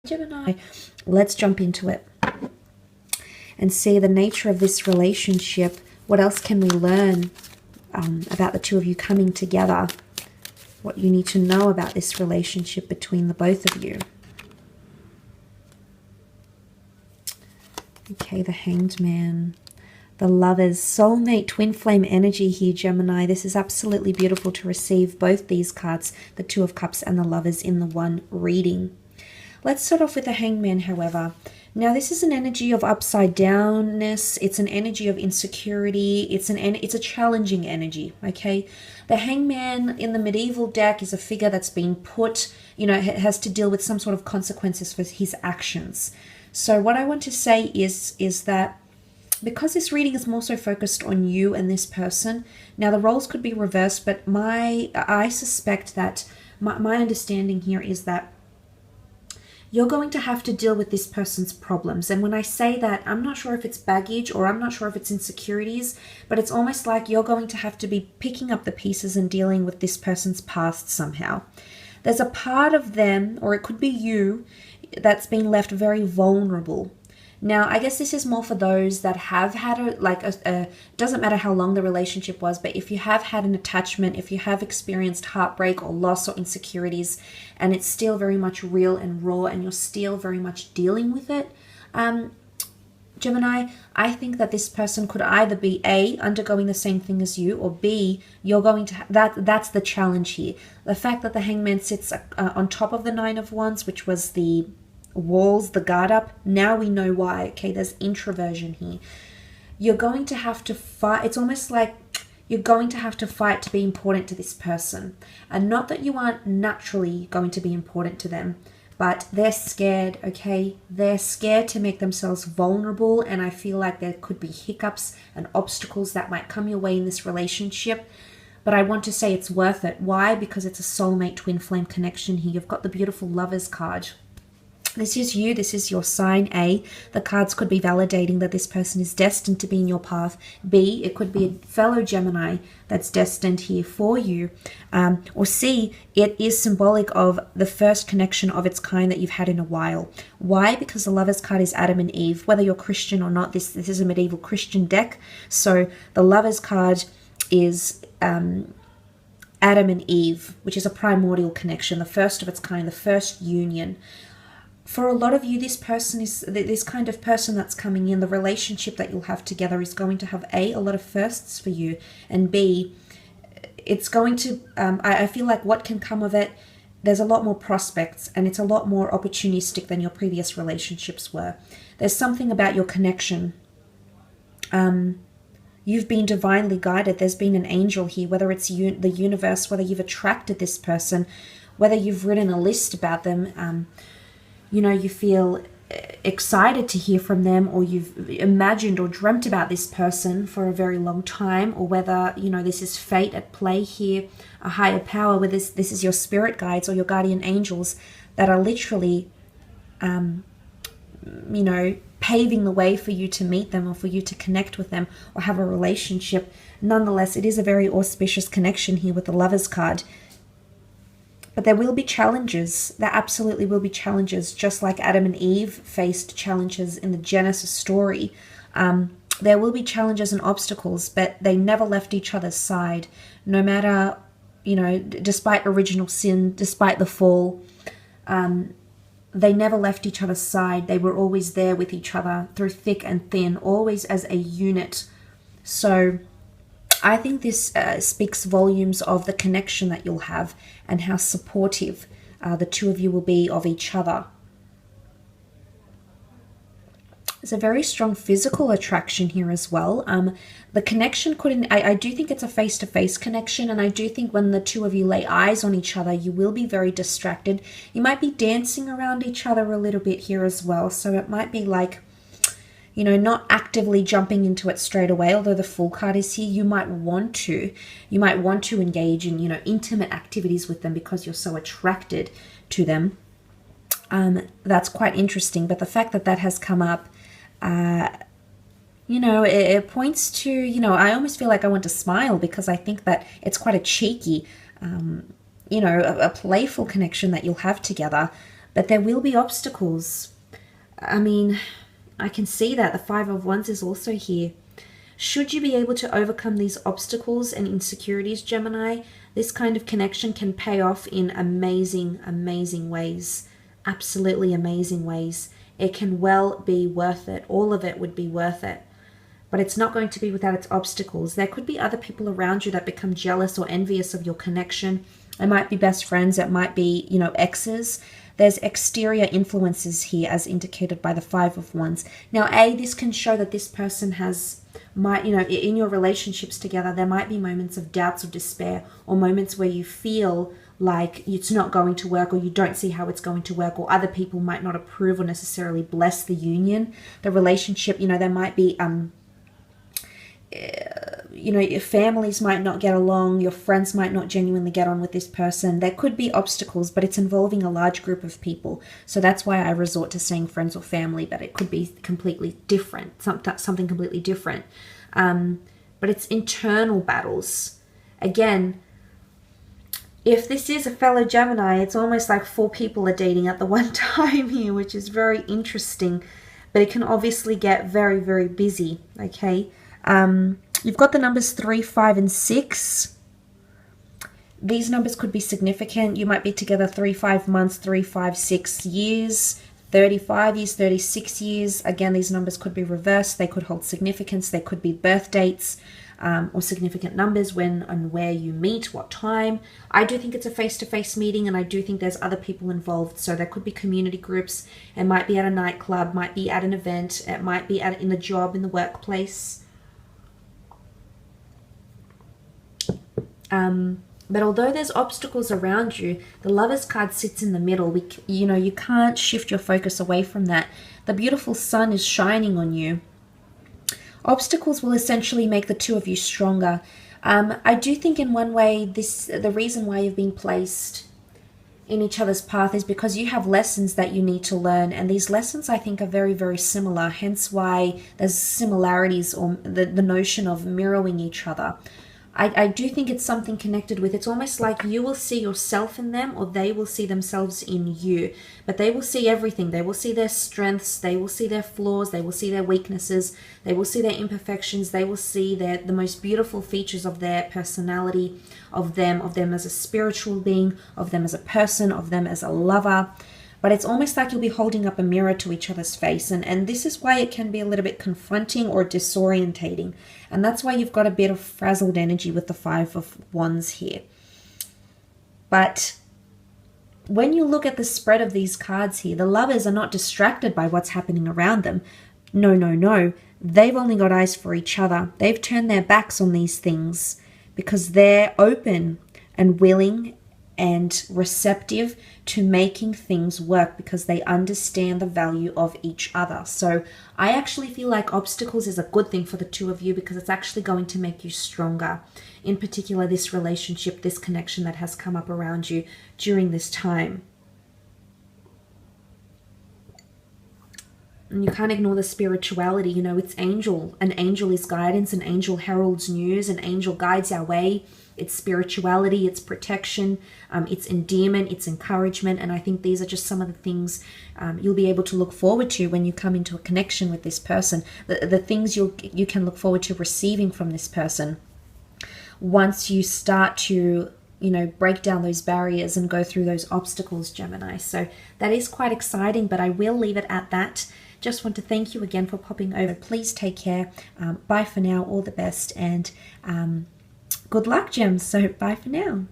Gemini. Let's jump into it and see the nature of this relationship. What else can we learn about the two of you coming together? What you need to know about this relationship between the both of you. Okay, the Hanged Man. The Lovers, soulmate, twin flame energy here, Gemini. This is absolutely beautiful to receive both these cards, the Two of Cups and the Lovers, in the one reading. Let's start off with the Hangman, however. Now, this is an energy of upside downness. It's an energy of insecurity. It's a challenging energy, okay? The Hangman in the medieval deck is a figure that's been put, has to deal with some sort of consequences for his actions. So what I want to say is that because this reading is more so focused on you and this person, now the roles could be reversed, but I suspect that my understanding here is that you're going to have to deal with this person's problems. And when I say that, I'm not sure if it's baggage or I'm not sure if it's insecurities, but it's almost like you're going to have to be picking up the pieces and dealing with this person's past somehow. There's a part of them, or it could be you, that's been left very vulnerable. Now, I guess this is more for those that have had doesn't matter how long the relationship was, but if you have had an attachment, if you have experienced heartbreak or loss or insecurities, and it's still very much real and raw, and you're still very much dealing with it, Gemini, I think that this person could either be A, undergoing the same thing as you, or B, you're going to, that's the challenge here. The fact that the Hangman sits on top of the Nine of Wands, which was the walls, the guard up, now we know why. Okay, there's introversion here. You're going to have to fight. It's almost like you're going to have to fight to be important to this person, and not that you aren't naturally going to be important to them, but they're scared. Okay, they're scared to make themselves vulnerable, and I feel like there could be hiccups and obstacles that might come your way in this relationship. But I want to say it's worth it. Why? Because it's a soulmate twin flame connection here. You've got the beautiful Lovers card. This is you. This is your sign, A. The cards could be validating that this person is destined to be in your path. B, it could be a fellow Gemini that's destined here for you. Or C, it is symbolic of the first connection of its kind that you've had in a while. Why? Because the Lovers card is Adam and Eve. Whether you're Christian or not, this is a medieval Christian deck. So the Lovers card is Adam and Eve, which is a primordial connection, the first of its kind, the first union. For a lot of you, this person is this kind of person that's coming in. The relationship that you'll have together is going to have A, a lot of firsts for you, and B, it's going to, I feel like what can come of it, there's a lot more prospects, and it's a lot more opportunistic than your previous relationships were. There's something about your connection. You've been divinely guided. There's been an angel here, whether it's the universe, whether you've attracted this person, whether you've written a list about them, you feel excited to hear from them, or you've imagined or dreamt about this person for a very long time, or whether, this is fate at play here, a higher power, whether this is your spirit guides or your guardian angels that are literally, paving the way for you to meet them or for you to connect with them or have a relationship. Nonetheless, it is a very auspicious connection here with the Lovers card. But there will be challenges. There absolutely will be challenges, just like Adam and Eve faced challenges in the Genesis story. There will be challenges and obstacles, but they never left each other's side. No matter, despite original sin, despite the fall, they never left each other's side. They were always there with each other through thick and thin, always as a unit. So I think this speaks volumes of the connection that you'll have and how supportive the two of you will be of each other. There's a very strong physical attraction here as well. The connection I do think it's a face-to-face connection, and I do think when the two of you lay eyes on each other, you will be very distracted. You might be dancing around each other a little bit here as well, so it might be like, not actively jumping into it straight away, although the Fool card is here. You might want to engage in, intimate activities with them because you're so attracted to them. That's quite interesting. But the fact that has come up, it points to, I almost feel like I want to smile because I think that it's quite a cheeky, a playful connection that you'll have together. but there will be obstacles. I mean, I can see that the Five of Wands is also here. Should you be able to overcome these obstacles and insecurities, Gemini, this kind of connection can pay off in amazing, amazing ways. Absolutely amazing ways. It can well be worth it. All of it would be worth it. But it's not going to be without its obstacles. There could be other people around you that become jealous or envious of your connection. It might be best friends. It might be, you know, exes. There's exterior influences here as indicated by the Five of Wands. Now, this can show that this person you know, in your relationships together, there might be moments of doubts or despair, or moments where you feel like it's not going to work, or you don't see how it's going to work, or other people might not approve or necessarily bless the union, the relationship. You know, there might be you know, your families might not get along, your friends might not genuinely get on with this person. There could be obstacles, but it's involving a large group of people. So that's why I resort to saying friends or family, but it could be completely different, something completely different. But it's internal battles. Again, if this is a fellow Gemini, it's almost like 4 people are dating at the one time here, which is very interesting, but it can obviously get very, very busy, okay? You've got the numbers 3, 5, and 6. These numbers could be significant. You might be together 3, 5 months, 3, 5, 6 years, 35 years, 36 years. Again, these numbers could be reversed. They could hold significance. They could be birth dates or significant numbers, when and where you meet, what time. I do think it's a face-to-face meeting, and I do think there's other people involved. So there could be community groups. It might be at a nightclub, might be at an event. It might be in the job, in the workplace. But although there's obstacles around you, the Lovers card sits in the middle. You know, you can't shift your focus away from that. The beautiful sun is shining on you. Obstacles will essentially make the two of you stronger. I do think in one way, the reason why you've been placed in each other's path is because you have lessons that you need to learn, and these lessons I think are very, very similar, hence why there's similarities, or the notion of mirroring each other. I do think it's something connected with, it's almost like you will see yourself in them, or they will see themselves in you. But they will see everything. They will see their strengths, they will see their flaws, they will see their weaknesses, they will see their imperfections, they will see the most beautiful features of their personality, of them as a spiritual being, of them as a person, of them as a lover. But it's almost like you'll be holding up a mirror to each other's face. And this is why it can be a little bit confronting or disorientating. And that's why you've got a bit of frazzled energy with the Five of Wands here. But when you look at the spread of these cards here, the lovers are not distracted by what's happening around them. No, no, no. They've only got eyes for each other. They've turned their backs on these things because they're open and willing and receptive to making things work, because they understand the value of each other. So I actually feel like obstacles is a good thing for the two of you, because it's actually going to make you stronger. In particular, this relationship, this connection that has come up around you during this time. And you can't ignore the spirituality. You know, it's angel. An angel is guidance. An angel heralds news. An angel guides our way. It's spirituality, it's protection, it's endearment, it's encouragement. And I think these are just some of the things you'll be able to look forward to when you come into a connection with this person. The things you can look forward to receiving from this person once you start to, you know, break down those barriers and go through those obstacles, Gemini. So that is quite exciting, but I will leave it at that. Just want to thank you again for popping over. Please take care. Bye for now. All the best, and good luck, Gems. So bye for now.